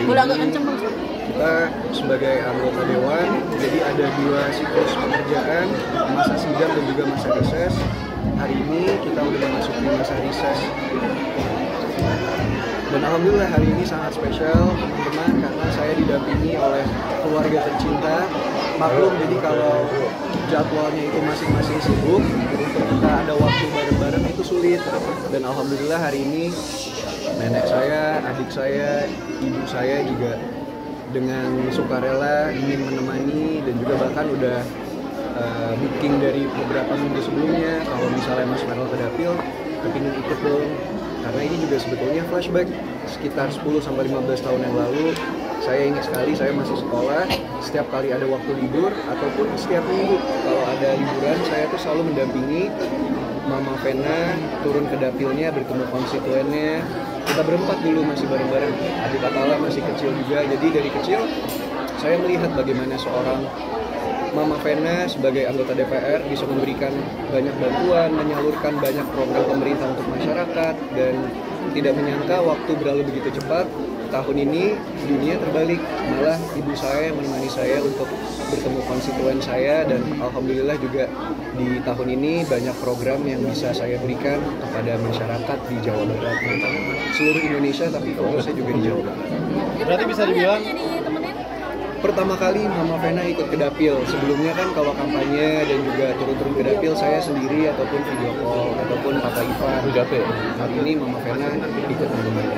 hari Boleh agak ini kenceng, Bang? kita sebagai anggota dewan, jadi ada 2 siklus pekerjaan, masa sidang dan juga masa reses. Hari ini kita udah memasuki masa reses. Dan alhamdulillah hari ini sangat spesial teman-teman, karena saya didampingi oleh keluarga tercinta. Maklum, jadi kalau jadwalnya itu masing-masing sibuk, untuk kita ada waktu bareng-bareng itu sulit. Dan alhamdulillah hari ini nenek saya, adik saya, ibu saya juga dengan sukarela ingin menemani, dan juga bahkan udah booking dari beberapa minggu sebelumnya kalau misalnya Mas Farel ke Dapil kepingin ikut dong, karena ini juga sebetulnya flashback sekitar 10-15 tahun yang lalu. Saya ingat sekali, saya masih sekolah, setiap kali ada waktu libur ataupun setiap minggu kalau ada liburan, saya tuh selalu mendampingi Mama Vena turun ke dapilnya, bertemu konstituennya. Kita berempat dulu masih bareng-bareng, adik Atala masih kecil juga. Jadi dari kecil saya melihat bagaimana seorang Mama Vena sebagai anggota DPR bisa memberikan banyak bantuan, menyalurkan banyak program pemerintah untuk masyarakat, dan tidak menyangka waktu berlalu begitu cepat. Tahun ini dunia terbalik, malah ibu saya yang menemani saya untuk bertemu konstituen saya, dan alhamdulillah juga di tahun ini banyak program yang bisa saya berikan kepada masyarakat di Jawa Barat, seluruh Indonesia, tapi fokusnya juga di Jawa Barat. Berarti bisa dibilang Pertama kali Mama Vena ikut ke Dapil. Sebelumnya kan kalau kampanye dan juga turun-turun ke Dapil saya sendiri ataupun video call ataupun Papa Ivan di Dapil. Hari ini Mama Vena ikut menemani.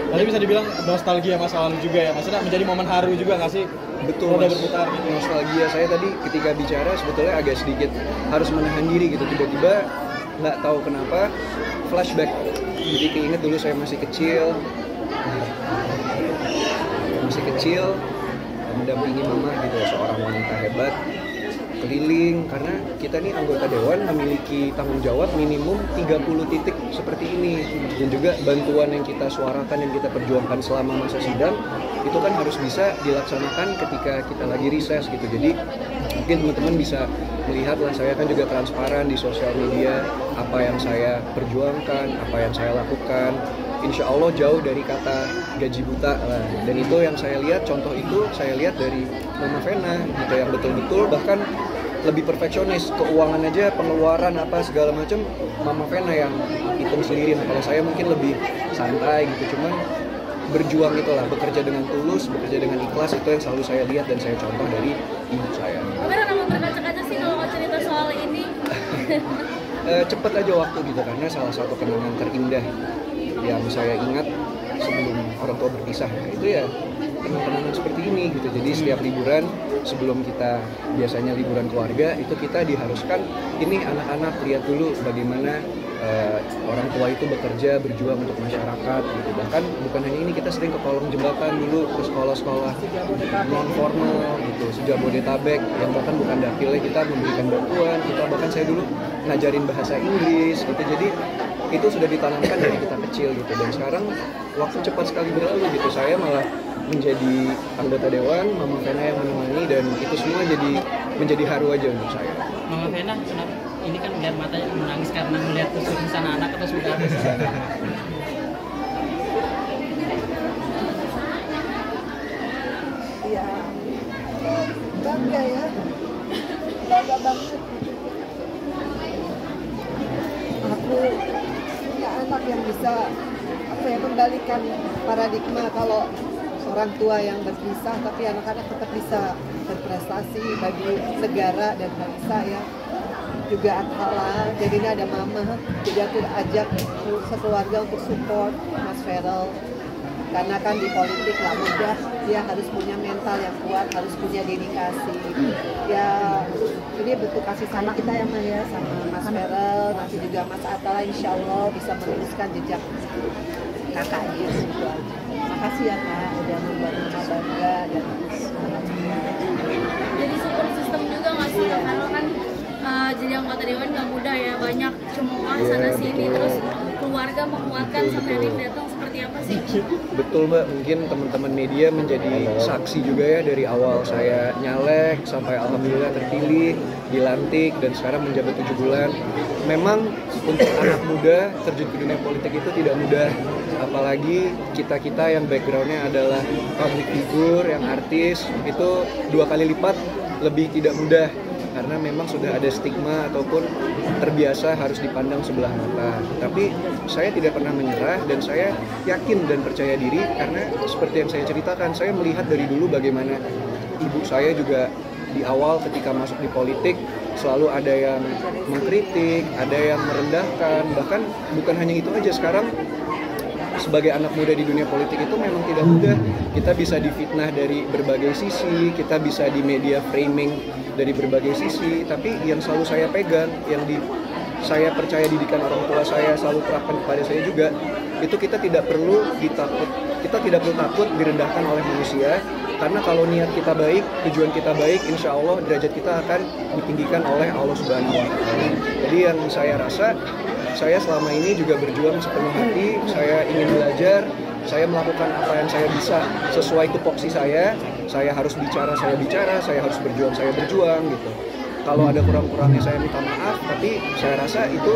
Berarti bisa dibilang nostalgia masa lalu juga ya, maksudnya menjadi momen haru juga nggak sih? Betul, roda Mas. berputar gitu. Nostalgia saya tadi ketika bicara sebetulnya agak sedikit harus menahan diri gitu. Tiba-tiba nggak tahu kenapa flashback. Jadi keinget dulu saya masih kecil, mendampingi mama gitu, seorang wanita hebat, keliling, karena kita nih anggota dewan memiliki tanggung jawab minimum 30 titik seperti ini, dan juga bantuan yang kita suarakan, yang kita perjuangkan selama masa sidang itu kan harus bisa dilaksanakan ketika kita lagi reses gitu. Jadi mungkin teman-teman bisa melihat lah, saya kan juga transparan di sosial media apa yang saya perjuangkan, apa yang saya lakukan. Insya Allah jauh dari kata gaji buta lah. Dan itu yang saya lihat, contoh itu saya lihat dari Mama Vena gitu, yang betul-betul bahkan lebih perfeksionis. Keuangan aja, pengeluaran apa segala macam Mama Vena yang hitung sendiri. Nah, kalau saya mungkin lebih santai gitu, cuman berjuang itulah, bekerja dengan tulus, bekerja dengan ikhlas, itu yang selalu saya lihat dan saya contoh dari ibu saya. Kamera kamu terkacak-kacak sih kalau mau cerita soal ini. Cepet aja waktu gitu, karena salah satu kenangan terindah yang saya ingat sebelum orang tua berpisah itu ya kenangan seperti ini gitu. Jadi setiap liburan, sebelum kita biasanya liburan keluarga, itu kita diharuskan ini anak-anak lihat dulu bagaimana orang tua itu bekerja, berjuang untuk masyarakat gitu. Bahkan bukan hanya ini, kita sering ke kolong jembatan dulu, ke sekolah-sekolah non formal gitu, sejabodetabek yang bahkan bukan dapilnya kita memberikan bantuan. Kita bahkan saya dulu ngajarin bahasa Inggris gitu. Jadi itu sudah ditanamkan dari kita kecil gitu, dan sekarang waktu cepat sekali berlalu gitu. Saya malah menjadi anggota dewan, Mama Vena yang menemani, dan itu semua jadi menjadi haru aja untuk saya. Mama Vena, kenapa? Ini kan melihat matanya menangis karena melihat kesuksesan anak atau sudah habis? Iya, bangga ya, bangga banget. Aku punya anak yang bisa kembalikan paradigma kalau orang tua yang berpisah, tapi anak-anak tetap bisa berprestasi bagi negara dan bangsa ya. Juga Atala, jadi ini ada mama, jadi aku ajak sekeluarga untuk support Mas Farel, karena kan di politik gak mudah, dia harus punya mental yang kuat, harus punya dedikasi ya. Jadi bentuk kasih sayang kita ya Maya ya, sama Mas Farel, nanti juga Mas Atala insya Allah bisa meneruskan jejak kakaknya gitu. Makasih ya Kak, udah membuat mama bangga dan Jadi support system juga nggak sih? Karena kan jadi anggota dewan nggak mudah ya, banyak cemooh sana sini, terus keluarga menguatkan sampai hari datang, seperti apa sih sih. Betul Mbak, mungkin teman-teman media menjadi saksi juga ya dari awal saya nyalek sampai alhamdulillah terpilih, dilantik dan sekarang menjabat 7 bulan. Memang untuk anak muda terjun ke dunia politik itu tidak mudah, apalagi kita-kita yang backgroundnya adalah public figure, yang artis, itu 2 kali lipat lebih tidak mudah karena memang sudah ada stigma ataupun terbiasa harus dipandang sebelah mata. Tapi saya tidak pernah menyerah dan saya yakin dan percaya diri karena seperti yang saya ceritakan, saya melihat dari dulu bagaimana ibu saya juga di awal ketika masuk di politik selalu ada yang mengkritik, ada yang merendahkan, bahkan bukan hanya itu aja, sekarang sebagai anak muda di dunia politik itu memang tidak mudah. Kita bisa difitnah dari berbagai sisi, kita bisa di media framing dari berbagai sisi, tapi yang selalu saya pegang, yang saya percaya didikan orang tua saya selalu terapkan kepada saya juga, itu kita tidak perlu takut direndahkan oleh manusia, karena kalau niat kita baik, tujuan kita baik, insya Allah derajat kita akan ditinggikan oleh Allah Subhanahu wa Ta'ala. Jadi yang saya rasa, saya selama ini juga berjuang sepenuh hati, saya ingin belajar, saya melakukan apa yang saya bisa sesuai tupoksi saya harus bicara, saya harus berjuang, saya berjuang gitu. Kalau ada kurang-kurangnya saya minta maaf, tapi saya rasa itu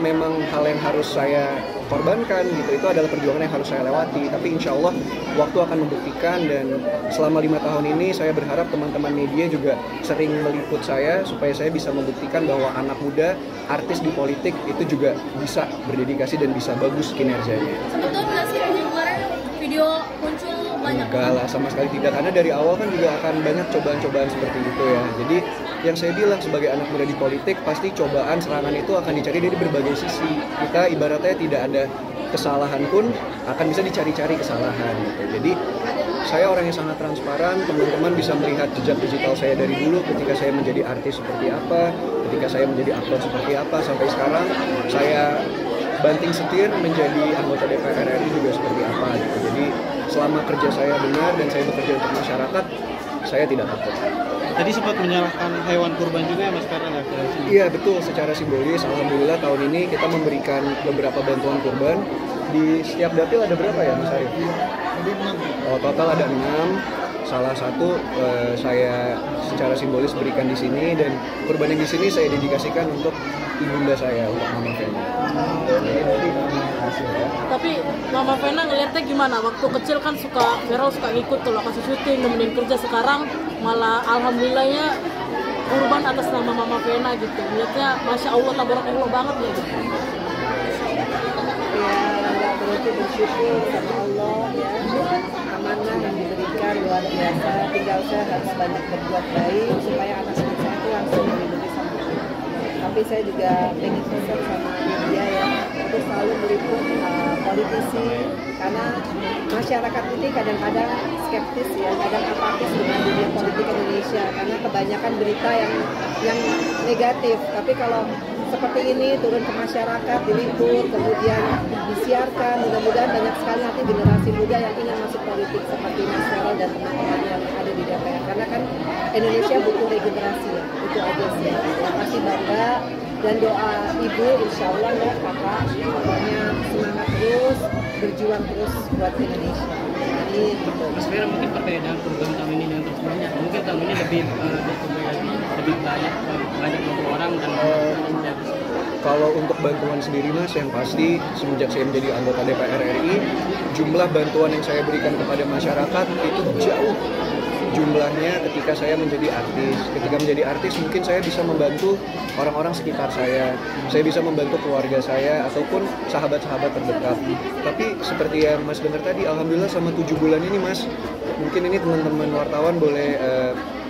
memang hal yang harus saya korbankan gitu, itu adalah perjuangan yang harus saya lewati. Tapi insya Allah waktu akan membuktikan, dan selama 5 tahun ini saya berharap teman-teman media juga sering meliput saya supaya saya bisa membuktikan bahwa anak muda, artis di politik itu juga bisa berdedikasi dan bisa bagus kinerjanya. Sebetulnya nggak sih kemarin video muncul banyak? Enggak lah, sama sekali tidak, karena dari awal kan juga akan banyak cobaan-cobaan seperti itu ya. Jadi yang saya bilang sebagai anak muda di politik, pasti cobaan, serangan itu akan dicari dari berbagai sisi. Kita ibaratnya tidak ada kesalahan pun akan bisa dicari-cari kesalahan gitu. Jadi saya orang yang sangat transparan, teman-teman bisa melihat jejak digital saya dari dulu ketika saya menjadi artis seperti apa, ketika saya menjadi aktor seperti apa, sampai sekarang saya banting setir menjadi anggota DPR RI juga seperti apa gitu. Jadi selama kerja saya benar dan saya bekerja untuk masyarakat, saya tidak takut. Tadi sempat menyerahkan hewan kurban juga ya Mas Karel ya? Iya betul, secara simbolis alhamdulillah tahun ini kita memberikan beberapa bantuan kurban. Di setiap dapil ada berapa ya Mas Arif? Oh, total ada 6. Salah satu saya secara simbolis berikan di sini, dan kurban yang di sini saya dedikasikan untuk ibunda saya, untuk Mama Vena. Tapi Mama Vena ngeliatnya gimana? Waktu kecil kan Vero suka ngikut tuh lokasi syuting, nemenin kerja. Sekarang malah alhamdulillahnya kurban atas nama Mama Vena gitu. Ngeliatnya Masya Allah, tabarakallah banget ya gitu. Ya, nggak berhenti bersyukur sama Allah ya, amanah yang diberikan luar biasa. Tinggal saya harus banyak berbuat baik supaya anak-anak saya itu langsung dilindungi sama Allah. Tapi saya juga ingin pesan sama media ya, untuk selalu meliput politisi, karena masyarakat ini kadang-kadang skeptis ya, kadang apatis dengan dunia politik Indonesia karena kebanyakan berita yang negatif. Tapi kalau seperti ini turun ke masyarakat, diliput, kemudian disiarkan, mudah-mudahan banyak sekali nanti generasi muda yang ingin masuk politik seperti Mas Vero dan teman-teman yang ada di DPR, karena kan Indonesia butuh regenerasi ya, itu aja sih. Pasti bangga, dan doa ibu insya Allah ya kakak, pokoknya semangat terus, berjuang terus buat Indonesia. Jadi gitu. Mas Vero, mungkin perbedaan kurban tahun ini dengan sebelumnya, mungkin tahun ini lebih banyak orang dan kalau untuk bantuan sendiri Mas, yang pasti semenjak saya menjadi anggota DPR RI, jumlah bantuan yang saya berikan kepada masyarakat itu jauh jumlahnya ketika saya menjadi artis. Ketika menjadi artis mungkin saya bisa membantu orang-orang sekitar saya bisa membantu keluarga saya ataupun sahabat-sahabat terdekat. Tapi seperti yang Mas dengar tadi, alhamdulillah selama 7 bulan ini Mas, mungkin ini teman-teman wartawan boleh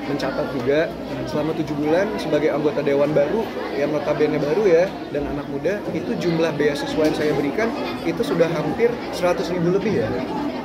mencatat juga, selama 7 bulan sebagai anggota dewan baru yang notabene baru ya, dan anak muda, itu jumlah beasiswa yang saya berikan itu sudah hampir 100.000 lebih ya.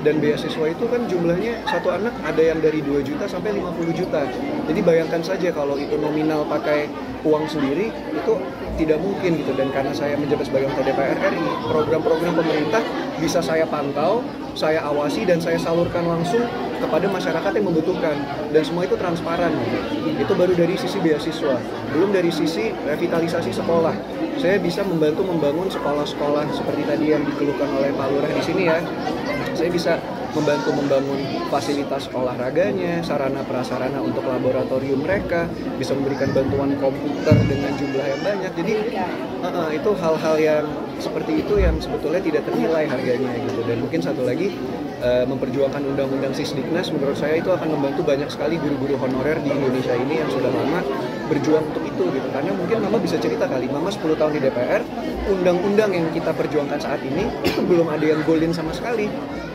Dan beasiswa itu kan jumlahnya satu anak ada yang dari 2 juta sampai 50 juta. Jadi bayangkan saja kalau itu nominal pakai uang sendiri, itu tidak mungkin gitu. Dan karena saya menjabat sebagai anggota DPR RI, program-program pemerintah bisa saya pantau, saya awasi, dan saya salurkan langsung kepada masyarakat yang membutuhkan, dan semua itu transparan gitu. Itu baru dari sisi beasiswa, belum dari sisi revitalisasi sekolah. Saya bisa membantu membangun sekolah-sekolah seperti tadi yang dikeluhkan oleh Pak Lurah di sini ya. Saya bisa membantu membangun fasilitas olahraganya, sarana prasarana untuk laboratorium mereka, bisa memberikan bantuan komputer dengan jumlah yang banyak. Jadi itu hal-hal yang seperti itu yang sebetulnya tidak ternilai harganya gitu. Dan mungkin satu lagi, memperjuangkan undang-undang Sisdiknas menurut saya itu akan membantu banyak sekali guru-guru honorer di Indonesia ini yang sudah lama berjuang untuk itu gitu. Karena mungkin Mama bisa cerita kali, Mama 10 tahun di DPR, undang-undang yang kita perjuangkan saat ini itu belum ada yang golin sama sekali.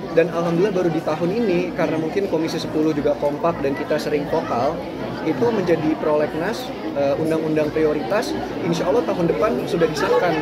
Dan alhamdulillah baru di tahun ini, karena mungkin Komisi 10 juga kompak dan kita sering vokal, itu menjadi prolegnas, undang-undang prioritas, insya Allah tahun depan sudah disahkan.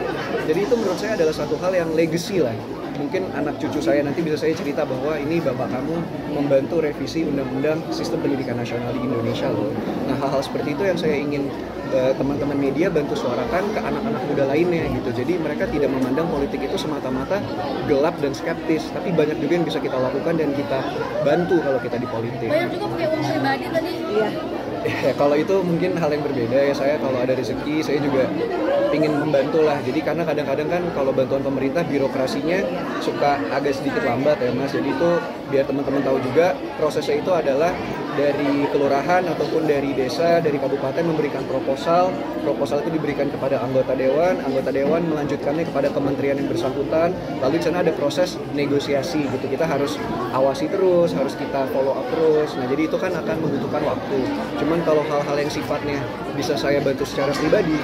Jadi itu menurut saya adalah satu hal yang legacy lah. Mungkin anak cucu saya nanti bisa saya cerita bahwa ini bapak kamu membantu revisi undang-undang sistem pendidikan nasional di Indonesia loh. Nah, hal-hal seperti itu yang saya ingin teman-teman media bantu suarakan ke anak-anak muda lainnya gitu. Jadi mereka tidak memandang politik itu semata-mata gelap dan skeptis, tapi banyak juga yang bisa kita lakukan dan kita bantu kalau kita di politik. Banyak juga pakai uang pribadi tadi. Iya. Ya, kalau itu mungkin hal yang berbeda ya. Saya kalau ada rezeki saya juga ingin membantu lah. Jadi karena kadang-kadang kan kalau bantuan pemerintah birokrasinya suka agak sedikit lambat ya Mas. Jadi itu biar teman-teman tahu juga prosesnya itu adalah dari kelurahan ataupun dari desa, dari kabupaten memberikan proposal itu diberikan kepada anggota dewan melanjutkannya kepada kementerian yang bersangkutan, lalu di sana ada proses negosiasi gitu. Kita harus awasi terus, harus kita follow up terus. Nah, jadi itu kan akan membutuhkan waktu. Cuman kalau hal-hal yang sifatnya bisa saya bantu secara pribadi,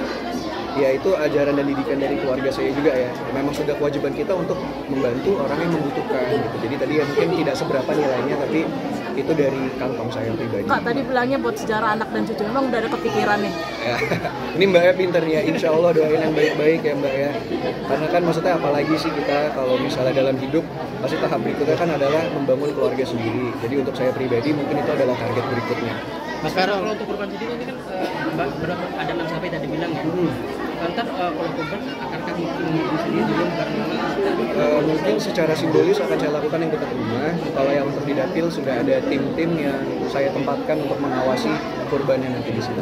ya itu ajaran dan didikan dari keluarga saya juga ya. Memang sudah kewajiban kita untuk membantu orang yang membutuhkan gitu. Jadi tadi ya mungkin tidak seberapa nilainya, tapi itu dari kantong saya pribadi. Kak tadi bilangnya buat sejarah anak dan cucu, memang udah ada kepikiran nih. Ya, ini Mbak ya pinter ya, insya Allah doain yang baik-baik ya Mbak ya. Karena kan maksudnya apalagi sih kita kalau misalnya dalam hidup, pasti tahap berikutnya kan adalah membangun keluarga sendiri. Jadi untuk saya pribadi mungkin itu adalah target berikutnya. Mas Farel, kalau untuk korban sendiri ini kan Mbak berapa ada 6 sampai tadi bilang ya. Ntar kalau korban akankah mungkin sendiri belum karena mungkin secara simbolis akan saya lakukan yang dekat rumah. Kalau yang untuk di dapil sudah ada tim-tim yang saya tempatkan untuk mengawasi korbannya nanti di situ.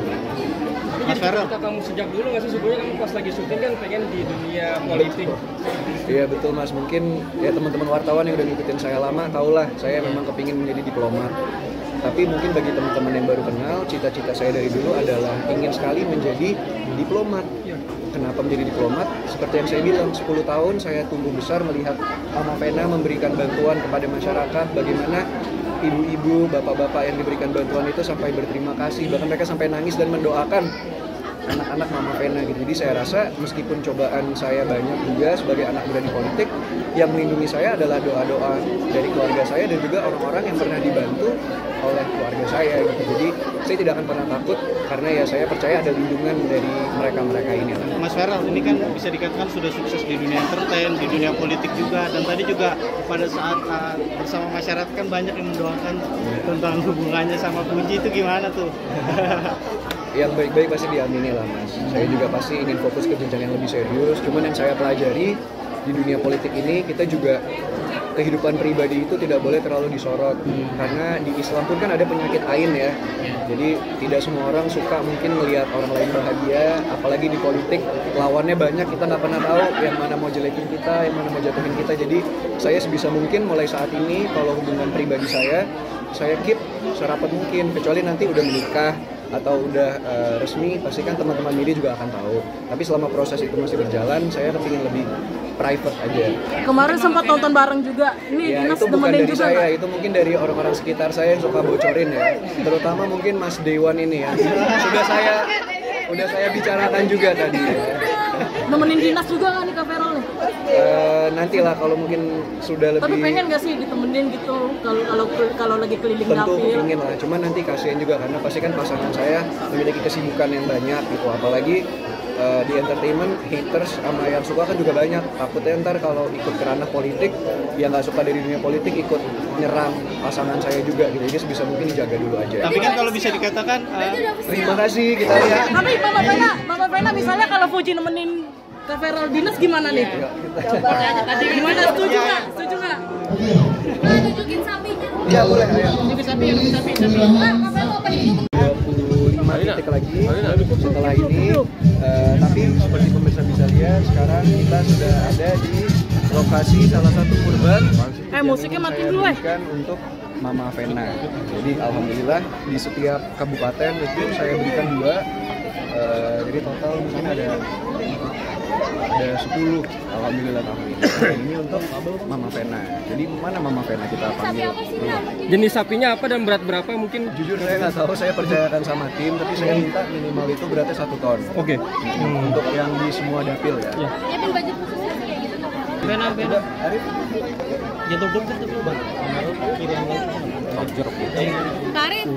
Mas Farel, kamu sejak dulu nggak sih sebenarnya kamu pas lagi syuting kan pengen di dunia politik? Iya betul Mas, mungkin ya teman-teman wartawan yang udah ngikutin saya lama tahulah saya memang kepingin menjadi diplomat. Tapi mungkin bagi teman-teman yang baru kenal, cita-cita saya dari dulu adalah ingin sekali menjadi diplomat. Kenapa menjadi diplomat? Seperti yang saya bilang, 10 tahun saya tumbuh besar melihat Mama Vena memberikan bantuan kepada masyarakat, bagaimana ibu-ibu, bapak-bapak yang diberikan bantuan itu sampai berterima kasih, bahkan mereka sampai nangis dan mendoakan anak-anak Mama Vena gitu. Jadi saya rasa meskipun cobaan saya banyak juga sebagai anak muda di politik, yang melindungi saya adalah doa-doa dari keluarga saya dan juga orang-orang yang pernah dibantu oleh keluarga saya gitu. Jadi saya tidak akan pernah takut karena ya saya percaya ada lindungan dari mereka-mereka ini. Mas Farel, ini kan bisa dikatakan sudah sukses di dunia entertain, di dunia politik juga, dan tadi juga pada saat bersama masyarakat kan banyak yang mendoakan tentang hubungannya sama Puji, itu gimana tuh? Yang baik-baik pasti diamini lah Mas. Saya juga pasti ingin fokus ke jenjang yang lebih serius. Cuman yang saya pelajari di dunia politik ini, kita juga kehidupan pribadi itu tidak boleh terlalu disorot. Karena di Islam pun kan ada penyakit ain ya. Jadi tidak semua orang suka mungkin melihat orang lain bahagia. Apalagi di politik lawannya banyak, kita nggak pernah tahu yang mana mau jelekin kita, yang mana mau jatuhin kita. Jadi saya sebisa mungkin mulai saat ini kalau hubungan pribadi saya keep serapat mungkin. Kecuali nanti udah menikah atau udah resmi, pasti kan teman-teman media juga akan tahu. Tapi selama proses itu masih berjalan, saya kepingin lebih private aja. Kemarin sempat nonton bareng juga. Ini ya, Dinas itu bukan dari juga saya, gak? itu mungkin dari orang-orang sekitar saya yang suka bocorin ya. Terutama mungkin Mas Dewan ini ya. Udah saya bicarakan juga tadi ya. Nemenin Dinas juga nggak nih Kak Farel nih? Nantilah kalau mungkin sudah lebih. Tapi pengen nggak sih ditemenin gitu kalau lagi keliling tentu dapil? ingin lah, cuman nanti kasihan juga karena pasti kan pasangan saya memiliki kesibukan yang banyak gitu, apalagi di entertainment haters sama yang suka kan juga banyak. Takutnya ntar kalau ikut ke ranah politik, yang nggak suka dari dunia politik ikut nyerang pasangan saya juga gitu. Jadi sebisa mungkin dijaga dulu aja. Tapi kan kalau bisa dikatakan Terima kasih, kita lihat. Tapi Mama Vena misalnya kalau Fuji nemenin Kak Feral dinas gimana nih? Tadi gimana, setuju nggak? Setuju nggak? Nah, tunjukin sapinya. Iya boleh, ayo. Tunjukin sapi. Nah, ngapain lo pengen 25 titik lagi setelah ini. Tapi seperti pemirsa bisa lihat, sekarang kita sudah ada di lokasi salah satu kurban. Musiknya matiin dulu untuk Mama Vena. Jadi alhamdulillah di setiap kabupaten itu saya berikan 2. Jadi total mungkin ada 10 alhamdulillah tahun ini. Ini untuk Mama Vena. Jadi mana Mama Vena kita panggil? Jenis sapinya apa dan berat berapa mungkin? Jujur saya nggak tahu, saya percayakan sama tim, tapi saya minta minimal itu beratnya 1 ton. Oke. Untuk yang di semua dapil ya. nyiapin baju khususnya kayak gitu tuh. Bena. Arif, Jatuh deket tuh bang. Karin,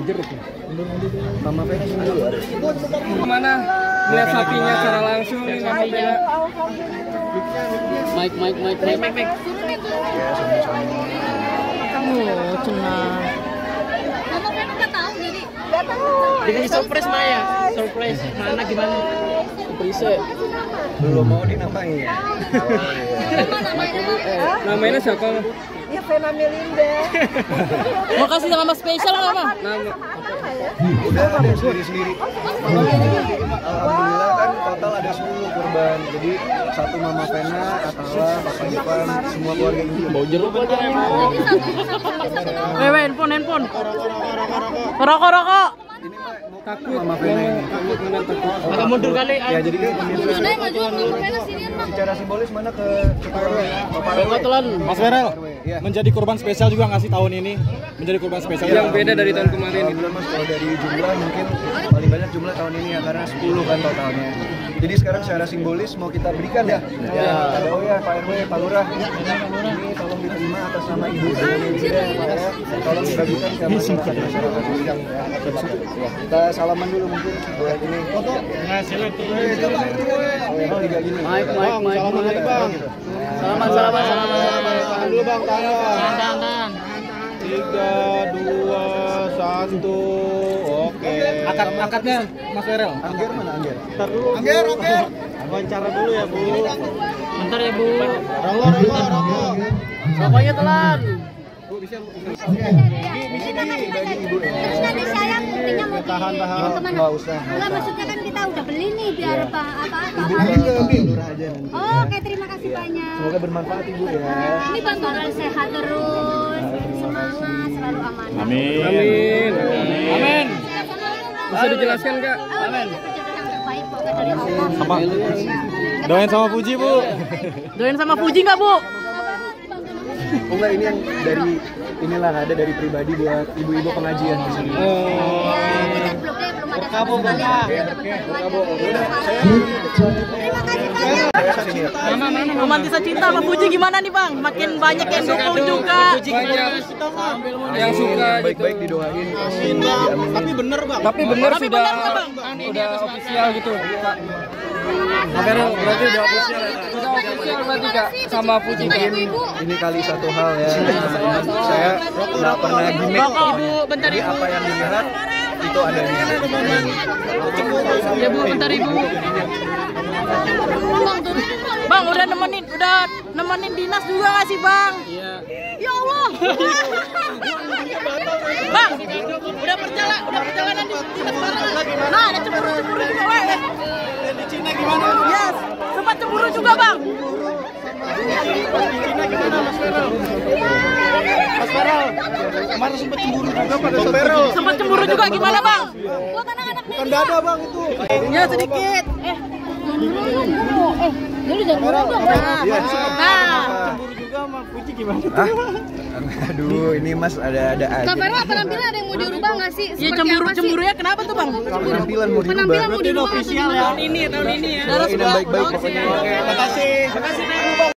Mama Vena sini dulu Arif. Kemana? Lihat sapinya secara langsung nih Mama Vena. Mike. suruh nih tuh. Ya sama-sama. Oh, cenah. Mama Vena nggak tahu jadi. Dikasih surprise Maya. Surprise. Mana gimana? Surprise. Belum mau dinamain ya. Apa namanya? Namanya siapa? Ya Vena Melinda. Mau kasih nama spesial nggak, Mama? Nama Udah ada sendiri-sendiri. Alhamdulillah kan total ada 10 kurban. Jadi 1 Mama Vena, Atala, Papa Ivan, semua keluarga inti. Bau jeruk bentar ya Bang. Jadi satu nama. Wewe, handphone. Rokok. Ini Mak, mau takut Mama Vena ini. Agak mundur kali. Ya jadi kan pemirsa Sudah maju Mama Vena sinian mah. secara simbolis mana ke Pak RW? Bapak RW. Telan. Mas Feral, Iya. menjadi kurban spesial juga nggak sih tahun ini? Menjadi kurban spesial yang beda dari tahun kemarin. Alhamdulillah Mas, kalau dari jumlah mungkin paling banyak jumlah tahun ini ya karena 10 kan totalnya. Jadi sekarang secara simbolis mau kita berikan ya. Ya, ada ya Pak RW, Pak Lurah. Ini tolong diterima atas nama Ibu Melinda Pak ya. Tolong dibagikan ke masyarakat. Ya, kita salaman dulu mungkin buat ini. Foto. Oh, 3 gini. Mike. Salaman lagi bang. Salaman. Tangan dulu bang, tangan. Tangan. 3, 2, 1. Oke. Akadnya Mas Feral. Angger mana Angger? Ntar dulu. Angger. Wawancara dulu ya Bu. Bentar ya Bu. Rokok. Rokoknya telan. Bagi Ibu ya. Terus nanti saya buktinya mau Tahan. kemana? Nggak usah. Enggak, maksudnya kan kita udah beli nih biar apa Ibu bagi ke Pak Lurah aja nanti. Oh, oke, terima kasih banyak. Semoga bermanfaat Ibu ya. Ini bantuan sehat terus, semangat, selalu aman. Amin. Amin. Bisa dijelaskan Kak? Amin. Yang terbaik pokoknya dari Allah. Apa? Doain sama Puji Bu. Doain sama Fuji nggak, Bu? Oh enggak, ini yang dari inilah ada dari pribadi buat ibu-ibu pengajian di sini. Ya, kita belum ada sama sekali. Terima kasih banyak. Romantis cinta sama Fuji gimana nih, Bang? Makin banyak yang dukung juga. Banyak yang suka gitu. Baik-baik didoain. Tapi bener bang. Tapi benar Tapi sudah benar nggak, Bang? udah official gitu. Kak. Feral berarti udah official. Sudah official berarti Kak sama Fuji Kak. Ini kali satu hal ya. Saya nggak pernah gimmick. Ibu, bentar Jadi Ibu. apa yang dilihat itu adanya. Ya Bu, bentar Ibu. Bang, udah nemenin dinas juga nggak sih, Bang? Iya. Ya Allah. Bang, udah perjalanan di dinas bareng. Nah, ada cemburu juga, weh. Di Cina gimana? Yes, sempat cemburu juga, Bang. Mas Feral, kemarin sempat cemburu juga pada Mas Feral. Sempat cemburu juga gimana, Bang? Buat anak-anak Bukan dada bang itu. Ya sedikit. Jadi jangan dong. Iya. Nah, Cemburu juga sama Puji gimana? Ah, aduh, ini Mas ada aja. Kak Vero, penampilan ada yang mau dirubah nggak sih? ya Seperti apa sih? cemburunya kenapa tuh, Bang? Penampilan mau Penampilan dirubah. mau dirubah atau gimana? Tahun ini ya. Doain yang baik-baik pokoknya. Terima kasih.